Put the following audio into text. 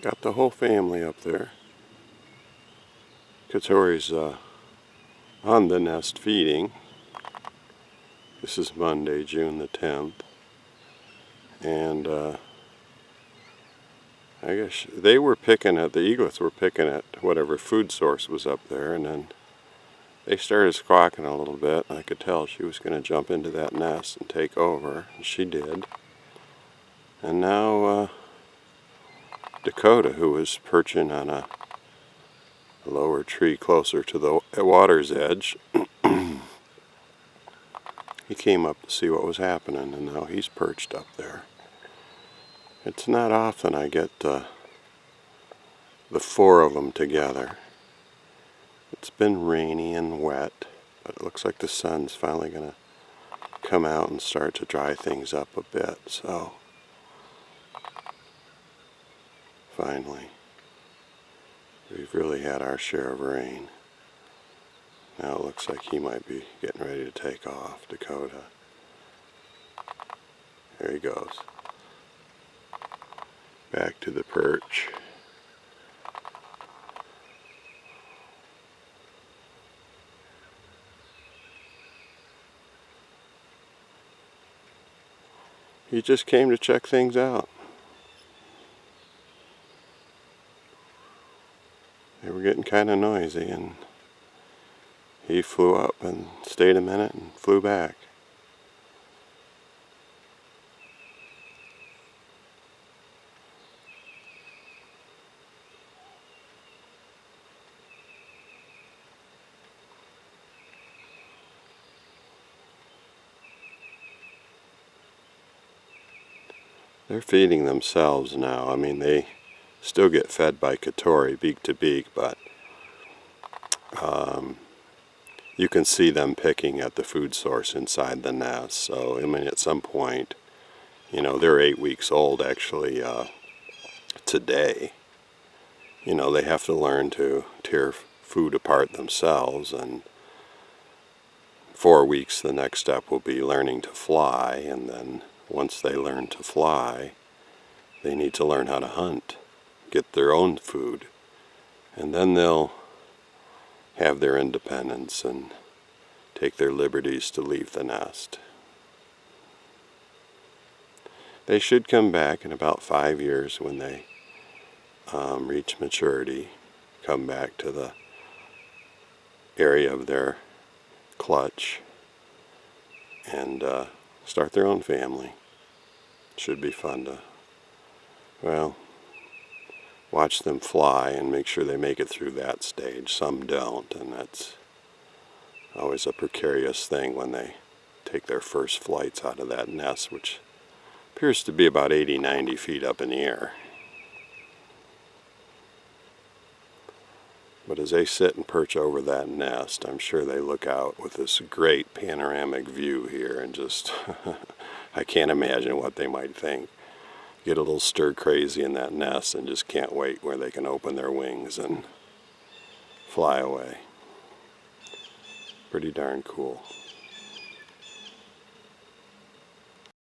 Got the whole family up there. Katori's on the nest feeding. This is Monday, June the 10th. And I guess they were picking at, the eaglets were picking at whatever food source was up there, and then they started squawking a little bit. I could tell she was going to jump into that nest and take over, and she did. And now Dakota, who was perching on a lower tree closer to the water's edge, he came up to see what was happening, and now he's perched up there. It's not often I get the four of them together. It's been rainy and wet, but it looks like the sun's finally going to come out and start to dry things up a bit. So, finally, we've really had our share of rain. Now it looks like he might be getting ready to take off, Dakota. There he goes. Back to the perch. He just came to check things out. They were getting kind of noisy, and he flew up and stayed a minute and flew back. They're feeding themselves now. I mean, they still get fed by Katori, beak to beak, but you can see them picking at the food source inside the nest. So, I mean, at some point, you know, they're 8 weeks old actually today. You know, they have to learn to tear food apart themselves, and 4 weeks the next step will be learning to fly, and then once they learn to fly, they need to learn how to hunt, get their own food, and then they'll have their independence and take their liberties to leave the nest. They should come back in about 5 years when they reach maturity, come back to the area of their clutch and start their own family. Should be fun to, well, watch them fly and make sure they make it through that stage. Some don't, and that's always a precarious thing when they take their first flights out of that nest, which appears to be about 80-90 feet up in the air. But as they sit and perch over that nest, I'm sure they look out with this great panoramic view here and just, I can't imagine what they might think. Get a little stir crazy in that nest and just can't wait where they can open their wings and fly away. Pretty darn cool.